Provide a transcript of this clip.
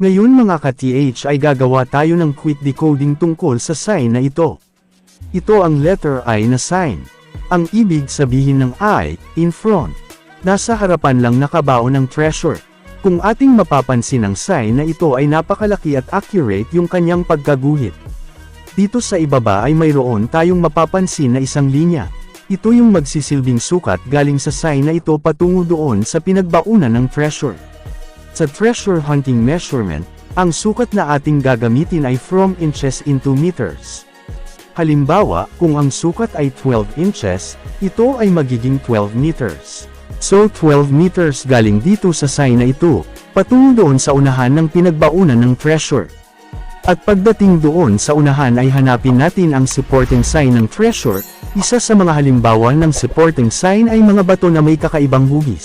Ngayon mga ka-TH ay gagawa tayo ng quick decoding tungkol sa sign na ito. Ito ang letter I na sign. Ang ibig sabihin ng I, in front. Nasa harapan lang nakabaon ng treasure. Kung ating mapapansin ang sign na ito ay napakalaki at accurate yung kanyang pagkaguhit. Dito sa ibaba ay mayroon tayong mapapansin na isang linya. Ito yung magsisilbing sukat galing sa sign na ito patungo doon sa pinagbaunan ng treasure. Sa treasure hunting measurement, ang sukat na ating gagamitin ay from inches into meters. Halimbawa, kung ang sukat ay 12 inches, ito ay magiging 12 meters. So 12 meters galing dito sa sign na ito, patungo doon sa unahan ng pinagbaunan ng treasure. At pagdating doon sa unahan ay hanapin natin ang supporting sign ng treasure. Isa sa mga halimbawa ng supporting sign ay mga bato na may kakaibang hugis.